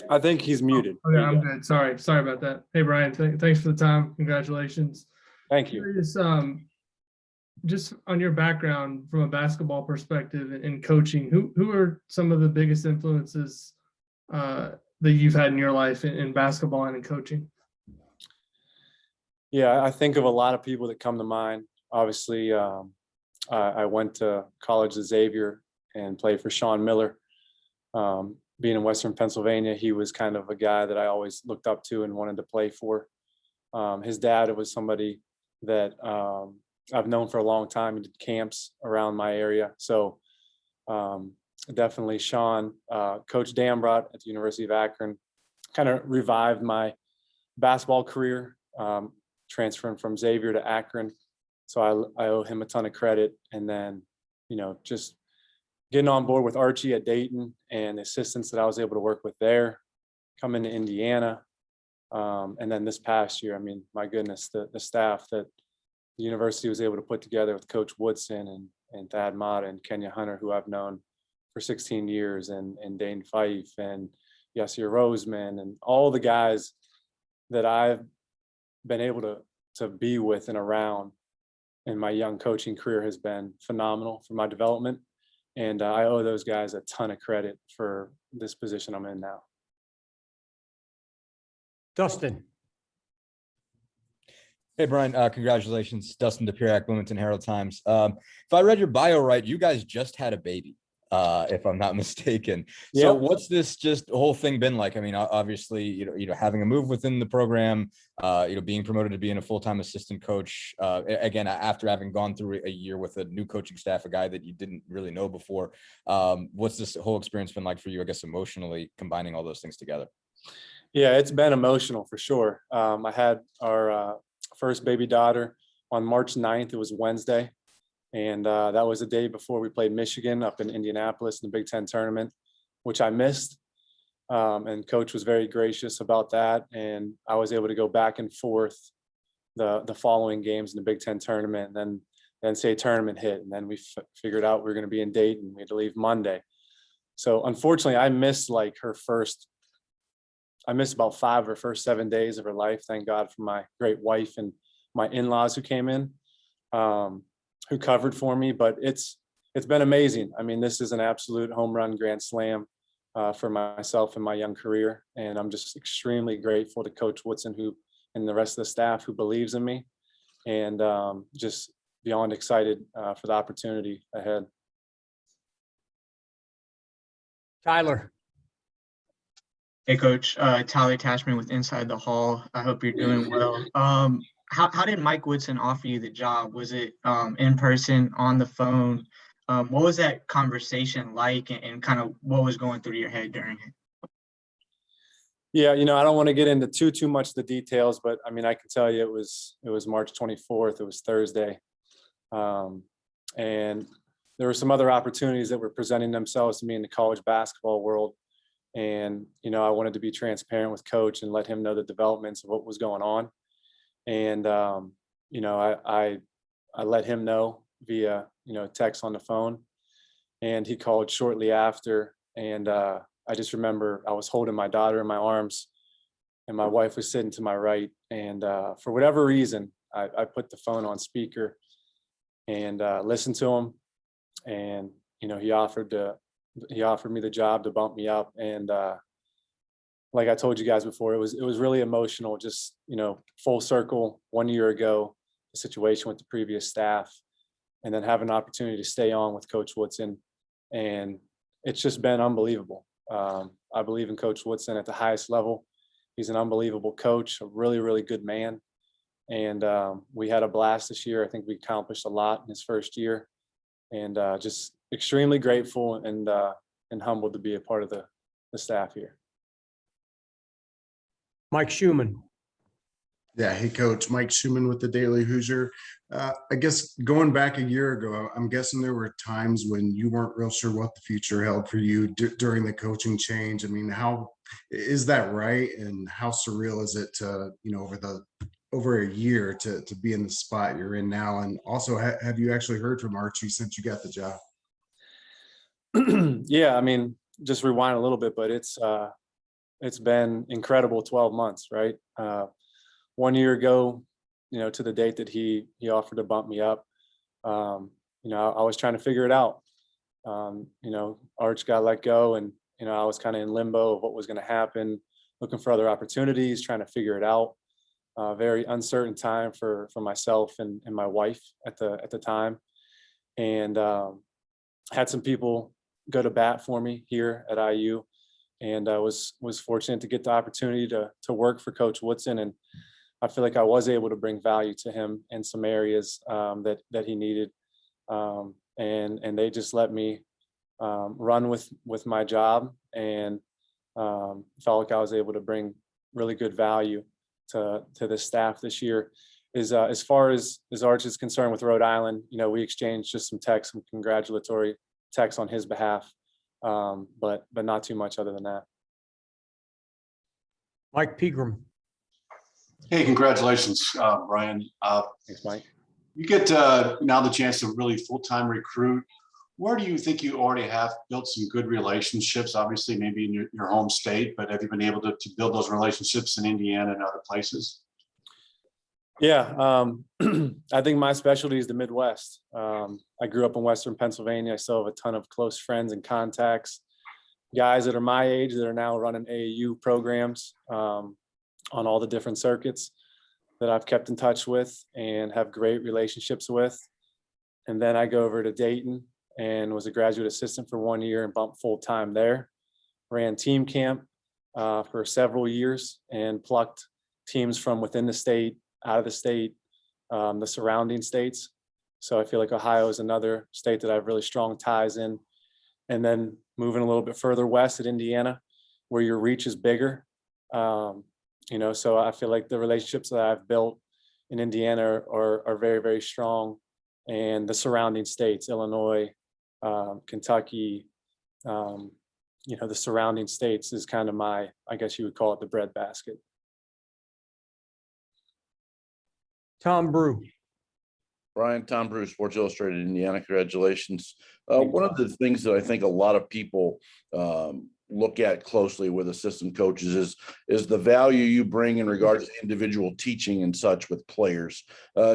I think he's muted. Okay, I'm good. Sorry about that. Hey, Brian, thanks for the time. Congratulations. Thank you. Curious, just on your background from a basketball perspective and coaching, who are some of the biggest influences that you've had in your life in basketball and in coaching? Yeah, I think of a lot of people that come to mind. Obviously, I went to college at Xavier and played for Sean Miller. Being in Western Pennsylvania, he was kind of a guy that I always looked up to and wanted to play for. His dad was somebody that I've known for a long time. He did camps around my area. So definitely Sean. Coach Dambrot at the University of Akron kind of revived my basketball career, transferring from Xavier to Akron. So I owe him a ton of credit. And then, just getting on board with Archie at Dayton and the assistants that I was able to work with there, coming to Indiana. And then this past year, I mean, my goodness, the staff that the university was able to put together with Coach Woodson and Thad Mata and Kenya Hunter, who I've known for 16 years, and Dane Fife and Yasir Roseman, and all the guys that I've been able to be with and around in my young coaching career has been phenomenal for my development. And I owe those guys a ton of credit for this position I'm in now. Dustin. Hey, Brian, congratulations. Dustin DePierac, Bloomington Herald Times. If I read your bio right, you guys just had a baby, if I'm not mistaken. So what's this just whole thing been like? I mean, obviously, having a move within the program, being promoted to being a full-time assistant coach, again, after having gone through a year with a new coaching staff, a guy that you didn't really know before. What's this whole experience been like for you, I guess, emotionally, combining all those things together? Yeah, it's been emotional for sure. I had our first baby daughter on March 9th. It was Wednesday. And that was the day before we played Michigan up in Indianapolis in the Big Ten tournament, which I missed. And coach was very gracious about that. And I was able to go back and forth the following games in the Big Ten tournament. And then the NCAA tournament hit. And then we figured out we were going to be in Dayton. We had to leave Monday. So unfortunately, I missed about 5 of her first 7 days of her life. Thank God for my great wife and my in-laws who came in. Who covered for me, but it's been amazing. I mean, this is an absolute home run grand slam for myself and my young career. And I'm just extremely grateful to Coach Woodson and the rest of the staff who believes in me, and just beyond excited for the opportunity ahead. Tyler. Hey, Coach. Tyler Tashman with Inside the Hall. I hope you're doing well. How did Mike Woodson offer you the job? Was it in person, on the phone? What was that conversation like, and kind of what was going through your head during it? Yeah, I don't want to get into too much of the details, but I mean, I can tell you it was March 24th. It was Thursday. And there were some other opportunities that were presenting themselves to me in the college basketball world. And, I wanted to be transparent with Coach and let him know the developments of what was going on. And, I let him know via, text on the phone, and he called shortly after. And I just remember I was holding my daughter in my arms and my wife was sitting to my right. And for whatever reason, I put the phone on speaker and listened to him. And, he offered me the job to bump me up. And like I told you guys before, it was really emotional, just, full circle 1 year ago, the situation with the previous staff, and then have an opportunity to stay on with Coach Woodson. And it's just been unbelievable. I believe in Coach Woodson at the highest level. He's an unbelievable coach, a really, really good man. And we had a blast this year. I think we accomplished a lot in his first year, and just extremely grateful and humbled to be a part of the staff here. Mike Schumann. Yeah, hey, Coach. Mike Schumann with the Daily Hoosier. I guess going back a year ago, I'm guessing there were times when you weren't real sure what the future held for you during the coaching change. I mean, how is that right? And how surreal is it to, over the over a year to be in the spot you're in now? And also, have you actually heard from Archie since you got the job? Yeah, I mean, just rewind a little bit, but it's been incredible 12 months, right? 1 year ago, to the date that he offered to bump me up, I was trying to figure it out. Arch got let go, and I was kind of in limbo of what was going to happen, looking for other opportunities, trying to figure it out. Very uncertain time for myself and my wife at the time, and had some people go to bat for me here at IU, and I was fortunate to get the opportunity to work for Coach Woodson, and I feel like I was able to bring value to him in some areas that he needed, and they just let me run with my job, and felt like I was able to bring really good value to the staff this year. As far as Arch is concerned with Rhode Island, we exchanged just some texts, some congratulatory texts on his behalf, but not too much other than that. Mike Pegram. Hey, congratulations, Brian. Thanks, Mike. You get now the chance to really full-time recruit. Where do you think you already have built some good relationships? Obviously, maybe in your home state, but have you been able to build those relationships in Indiana and other places? Yeah, I think my specialty is the Midwest. I grew up in Western Pennsylvania. I still have a ton of close friends and contacts, guys that are my age that are now running AAU programs on all the different circuits that I've kept in touch with and have great relationships with. And then I go over to Dayton and was a graduate assistant for 1 year and bumped full-time there. Ran team camp for several years and plucked teams from within the state, out of the state, the surrounding states. So I feel like Ohio is another state that I have really strong ties in. And then moving a little bit further west at Indiana, where your reach is bigger. So I feel like the relationships that I've built in Indiana are very, very strong. And the surrounding states, Illinois, Kentucky, the surrounding states is kind of my, I guess you would call it the breadbasket. Tom Brew. Brian, Tom Bruce, Sports Illustrated, Indiana. Congratulations. One of the things that I think a lot of people look at closely with assistant coaches is the value you bring in regards to individual teaching and such with players.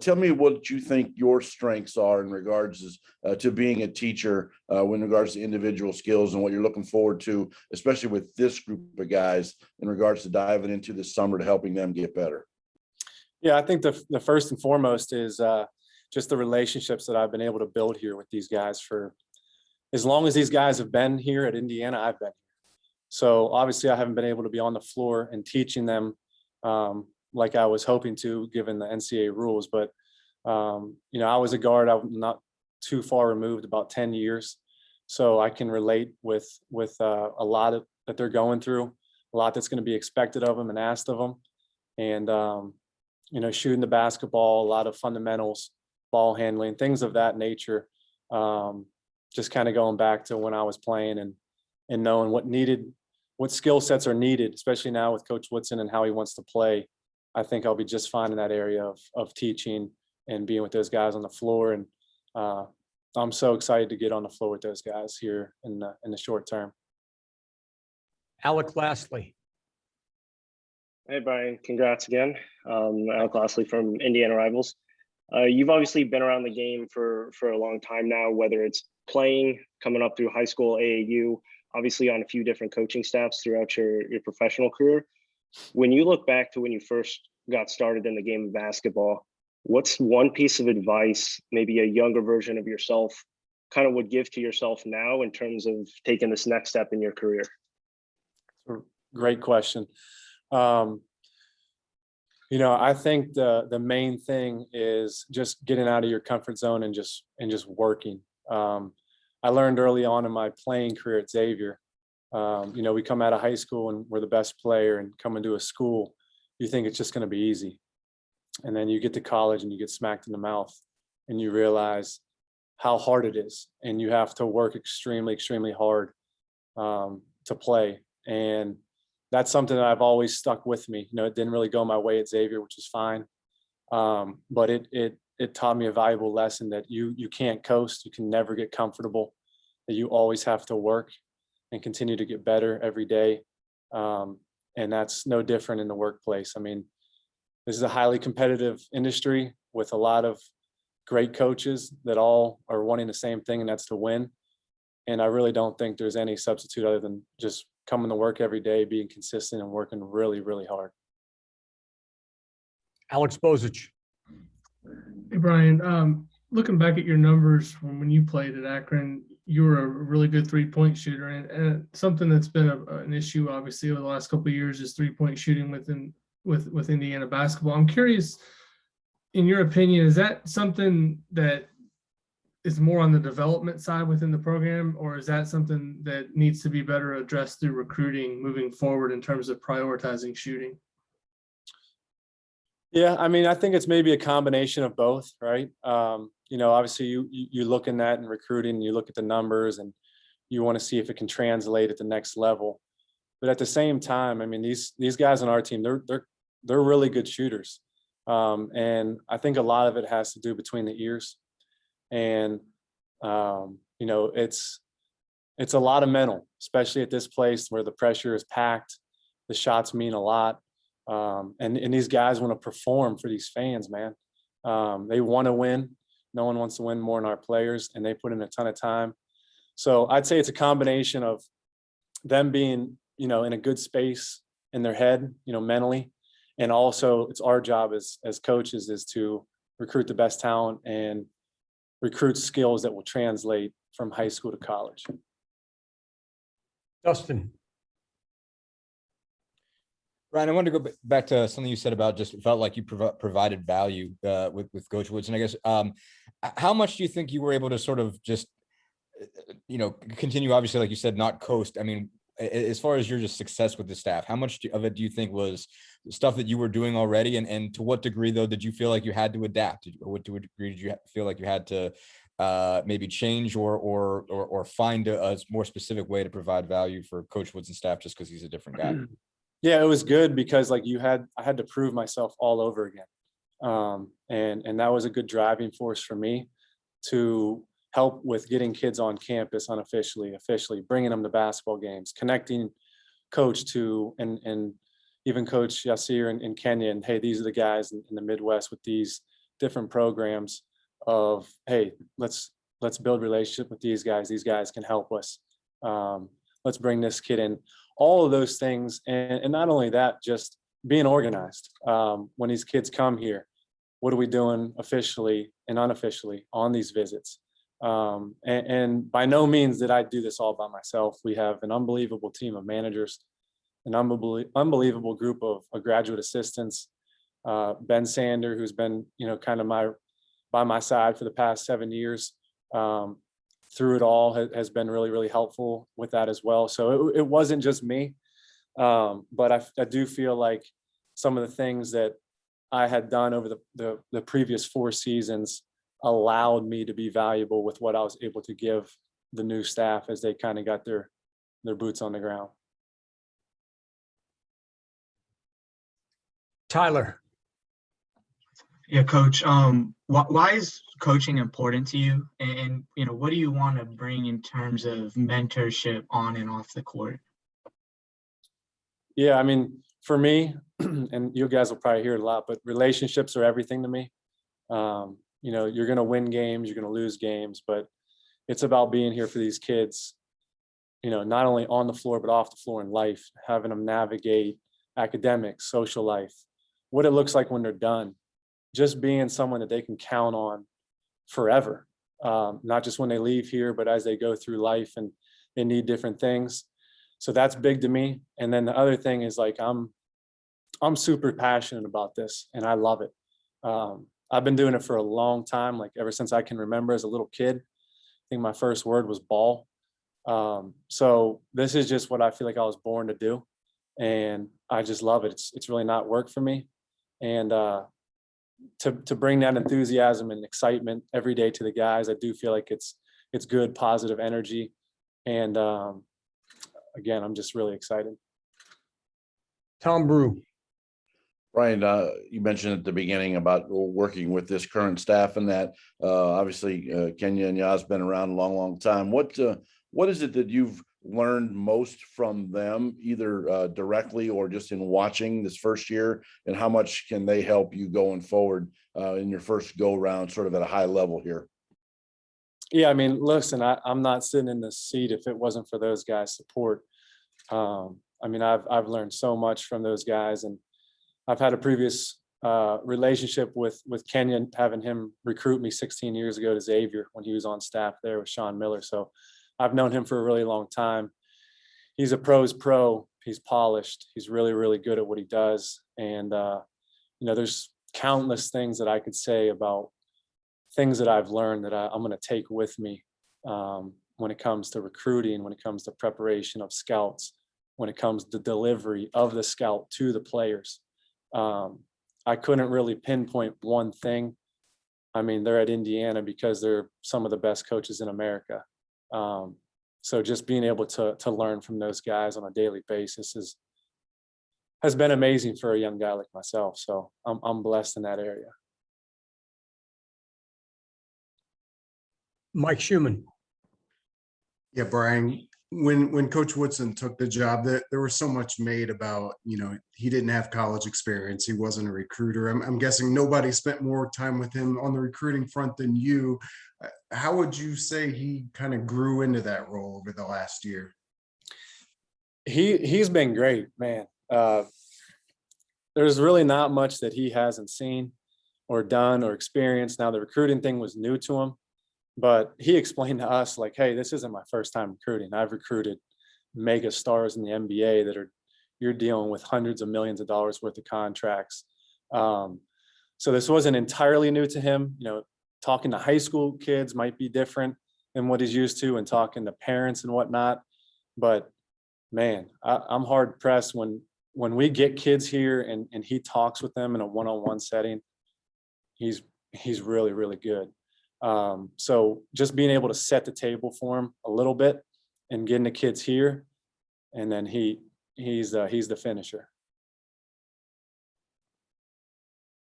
Tell me what you think your strengths are in regards to being a teacher in regards to individual skills and what you're looking forward to, especially with this group of guys in regards to diving into this summer to helping them get better. Yeah, I think the first and foremost is just the relationships that I've been able to build here with these guys for as long as these guys have been here at Indiana, I've been here. So obviously I haven't been able to be on the floor and teaching them like I was hoping to, given the NCAA rules. But, I was a guard. I'm not too far removed, about 10 years. So I can relate with a lot that they're going through, a lot that's going to be expected of them and asked of them. And, shooting the basketball, a lot of fundamentals, ball handling, things of that nature. Just kind of going back to when I was playing and knowing what skill sets are needed, especially now with Coach Woodson and how he wants to play. I think I'll be just fine in that area of teaching and being with those guys on the floor. And I'm so excited to get on the floor with those guys here in the short term. Alec Lastly. Hey, Brian, congrats again. Alec Lastly from Indiana Rivals. You've obviously been around the game for a long time now, whether it's playing, coming up through high school, AAU, obviously on a few different coaching staffs throughout your professional career. When you look back to when you first got started in the game of basketball, what's one piece of advice maybe a younger version of yourself kind of would give to yourself now in terms of taking this next step in your career? Great question. I think the main thing is just getting out of your comfort zone and just working. I learned early on in my playing career at Xavier, we come out of high school and we're the best player, and come into a school, you think it's just going to be easy. And then you get to college and you get smacked in the mouth and you realize how hard it is. And you have to work extremely, extremely hard to play. And that's something that I've always stuck with me. It didn't really go my way at Xavier, which is fine. But it taught me a valuable lesson that you can't coast, you can never get comfortable, that you always have to work and continue to get better every day. And that's no different in the workplace. I mean, this is a highly competitive industry with a lot of great coaches that all are wanting the same thing, and that's to win. And I really don't think there's any substitute other than just coming to work every day, being consistent and working really, really hard. Alex Bozich. Hey, Brian, looking back at your numbers from when you played at Akron, you were a really good 3-point shooter, and something that's been an issue obviously over the last couple of years is 3-point shooting with Indiana basketball. I'm curious, in your opinion, is that something that is more on the development side within the program, or is that something that needs to be better addressed through recruiting moving forward in terms of prioritizing shooting? Yeah, I mean, I think it's maybe a combination of both, right? Obviously you look in that in recruiting, you look at the numbers and you want to see if it can translate at the next level. But at the same time, I mean, these guys on our team, they're really good shooters. And I think a lot of it has to do between the ears. And, it's a lot of mental, especially at this place where the pressure is packed. The shots mean a lot. And these guys want to perform for these fans, man. They want to win. No one wants to win more than our players, and they put in a ton of time. So I'd say it's a combination of them being, in a good space in their head, mentally. And also it's our job as coaches is to recruit the best talent and recruit skills that will translate from high school to college. Dustin. Ryan, I wanted to go back to something you said about just felt like you provided value with Coach Woodson. I guess, how much do you think you were able to sort of just, continue, obviously, like you said, not coast? I mean, as far as your just success with the staff, how much of it do you think was stuff that you were doing already? And to what degree, though, did you feel like you had to adapt? Or what degree did you feel like you had to maybe change or find a more specific way to provide value for Coach Woodson's staff just because he's a different guy? Yeah, it was good because I had to prove myself all over again. And that was a good driving force for me to help with getting kids on campus unofficially, officially, bringing them to basketball games, connecting coach to, and even Coach Yasir in Kenya. And hey, these are the guys in the Midwest with these different programs of, hey, let's build relationship with these guys. These guys can help us. Let's bring this kid in. All of those things. And not only that, just being organized. When these kids come here, what are we doing officially and unofficially on these visits? And by no means did I do this all by myself. We have an unbelievable team of managers, an unbelievable group of graduate assistants. Ben Sander, who's been, kind of by my side for the past 7 years. Through it all has been really, really helpful with that as well. So it wasn't just me, but I do feel like some of the things that I had done over the previous 4 seasons allowed me to be valuable with what I was able to give the new staff as they kind of got their boots on the ground. Tyler. Yeah, Coach. Why is coaching important to you? And what do you want to bring in terms of mentorship on and off the court? Yeah, I mean, for me, and you guys will probably hear it a lot, but relationships are everything to me. You're going to win games, you're going to lose games, but it's about being here for these kids, not only on the floor, but off the floor in life, having them navigate academics, social life, what it looks like when they're done. Just being someone that they can count on forever, not just when they leave here, but as they go through life and they need different things. So that's big to me. And then the other thing is I'm super passionate about this and I love it. I've been doing it for a long time, like ever since I can remember as a little kid. I think my first word was ball. So this is just what I feel like I was born to do. And I just love it. It's really not work for me. And, to bring that enthusiasm and excitement every day to the guys, I do feel like it's good, positive energy. And again, I'm just really excited. Tom Brew. Brian, you mentioned at the beginning about working with this current staff and that obviously Kenya and Yaz been around a long, long time. What is it that you've learned most from them, either directly or just in watching this first year, and how much can they help you going forward in your first go round, sort of at a high level here? Yeah, I mean, listen, I'm not sitting in this seat if it wasn't for those guys' support. I mean, I've learned so much from those guys, and I've had a previous relationship with Kenyon, having him recruit me 16 years ago to Xavier when he was on staff there with Sean Miller. So I've known him for a really long time. He's a pro's pro. He's polished. He's really, really good at what he does. And, you know, there's countless things that I could say about things that I've learned that I'm going to take with me when it comes to recruiting, when it comes to preparation of scouts, when it comes to delivery of the scout to the players. I couldn't really pinpoint one thing. I mean, they're at Indiana because they're some of the best coaches in America. So just being able to learn from those guys on a daily basis has been amazing for a young guy like myself. So I'm blessed in that area. Mike Schumann. Yeah, Brian, when Coach Woodson took the job, there was so much made about, you know, he didn't have college experience. He wasn't a recruiter. I'm guessing nobody spent more time with him on the recruiting front than you. How would you say he kind of grew into that role over the last year? He's been great, man. There's really not much that he hasn't seen or done or experienced. Now, the recruiting thing was new to him, but he explained to us, like, hey, this isn't my first time recruiting. I've recruited mega stars in the NBA that you're dealing with hundreds of millions of dollars worth of contracts. So this wasn't entirely new to him. You know, talking to high school kids might be different than what he's used to, and talking to parents and whatnot. But man, I'm hard pressed when we get kids here and he talks with them in a one-on-one setting. He's really, really good. So just being able to set the table for him a little bit and getting the kids here, and then he's the finisher.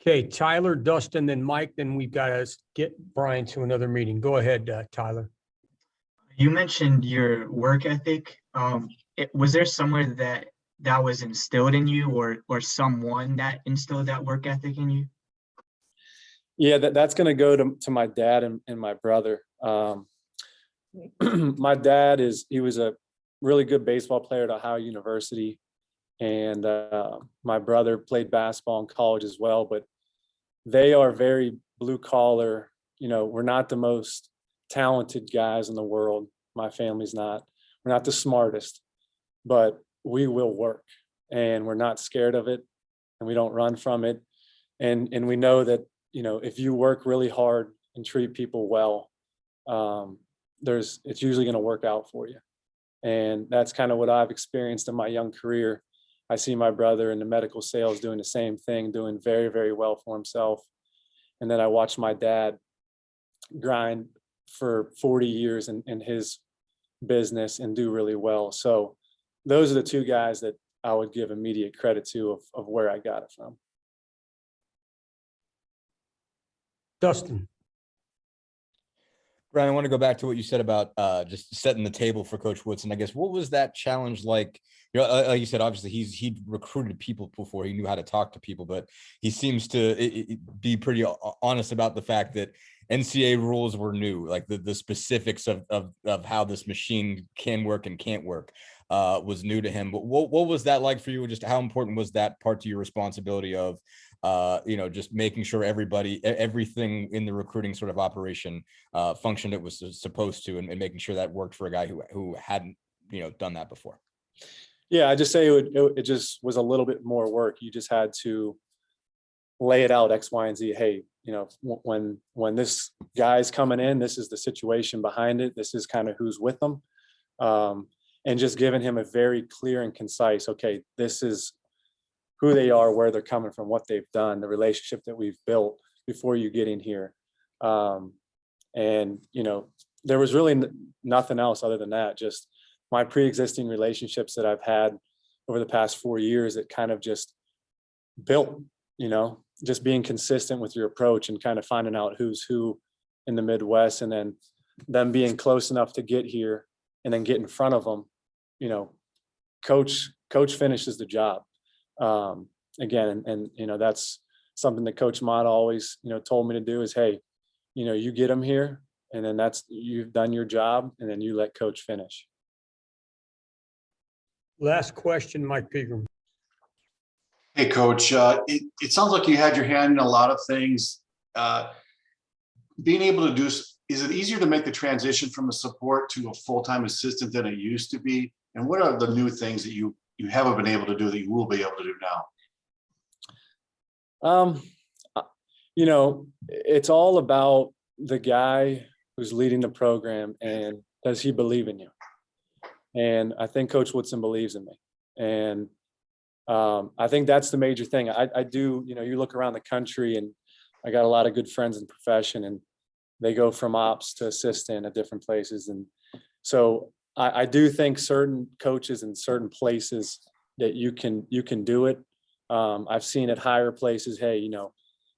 Okay, Tyler, Dustin, then Mike, then we've got to get Brian to another meeting. Go ahead, Tyler. You mentioned your work ethic. Was there somewhere that was instilled in you, or someone that instilled that work ethic in you? Yeah, that's going to go to my dad and my brother. My dad he was a really good baseball player at Ohio University, and my brother played basketball in college as well. But they are very blue collar. You know, we're not the most talented guys in the world. My family's not. We're not the smartest, but we will work, and we're not scared of it, and we don't run from it. And we know that, you know, if you work really hard and treat people well, it's usually going to work out for you. And that's kind of what I've experienced in my young career. I see my brother in the medical sales doing the same thing, doing very, very well for himself. And then I watched my dad grind for 40 years in his business and do really well. So those are the two guys that I would give immediate credit to of where I got it from. Dustin. Brian, I want to go back to what you said about just setting the table for Coach Woodson. I guess, what was that challenge like? You know, like you said, obviously he'd recruited people before, he knew how to talk to people, but he seems to be pretty honest about the fact that NCAA rules were new, like the specifics of how this machine can work and can't work was new to him. But what was that like for you? Just how important was that part to your responsibility of, you know, just making sure everything in the recruiting sort of operation functioned it was supposed to, and making sure that worked for a guy who hadn't, you know, done that before? Yeah, I just say it just was a little bit more work. You just had to lay it out X, Y, and Z. Hey, you know, when this guy's coming in, this is the situation behind it. This is kind of who's with them. And just giving him a very clear and concise, okay, this is who they are, where they're coming from, what they've done, the relationship that we've built before you get in here. And, you know, there was really nothing else other than that, just my pre-existing relationships that I've had over the past 4 years that kind of just built, just being consistent with your approach and kind of finding out who's who in the Midwest, and then them being close enough to get here and then get in front of them. Coach finishes the job. Again, and that's something that Coach Mott always, told me to do is, hey, you get them here, and then you've done your job, and then you let Coach finish. Last question, Mike Pegram. Hey, Coach, it sounds like you had your hand in a lot of things. Being able to do, is it easier to make the transition from a support to a full-time assistant than it used to be? And what are the new things that you haven't been able to do that you will be able to do now? It's all about the guy who's leading the program, and does he believe in you? And I think Coach Woodson believes in me. And I think that's the major thing. I do, you look around the country, and I got a lot of good friends in the profession, and they go from ops to assistant at different places. And so I do think certain coaches in certain places that you can do it. I've seen at higher places, hey,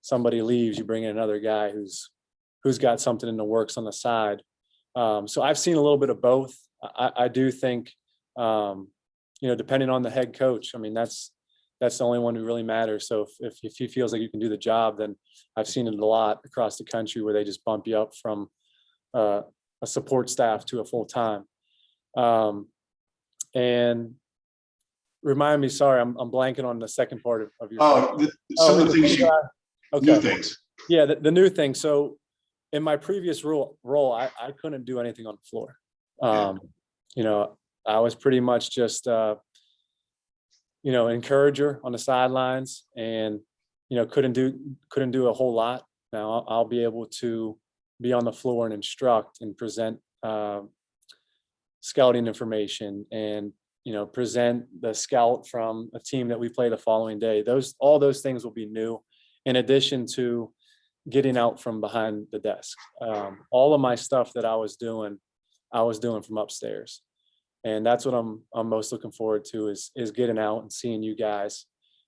somebody leaves, you bring in another guy who's got something in the works on the side. So I've seen a little bit of both. I do think, depending on the head coach, I mean, that's the only one who really matters. So if he feels like you can do the job, then I've seen it a lot across the country where they just bump you up from a support staff to a full-time. And remind me, sorry, I'm blanking on the second part of your question. Some of the things okay. New things. Yeah, the new thing. So in my previous role, I couldn't do anything on the floor. I was pretty much just encourager on the sidelines, and couldn't do a whole lot. Now I'll be able to be on the floor and instruct and present scouting information, and present the scout from a team that we play the following day. All those things will be new, in addition to getting out from behind the desk. All of my stuff that I was doing from upstairs. And that's what I'm most looking forward to is getting out and seeing you guys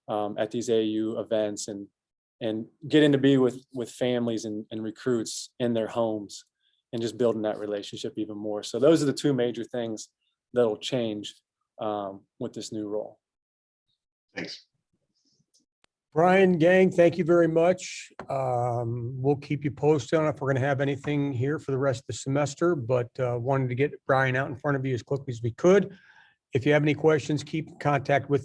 at these AU events, and getting to be with families and recruits in their homes, and just building that relationship even more. So those are the two major things that'll change with this new role. Thanks. Brian, gang, thank you very much. We'll keep you posted on if we're going to have anything here for the rest of the semester, but wanted to get Brian out in front of you as quickly as we could. If you have any questions, keep in contact with me.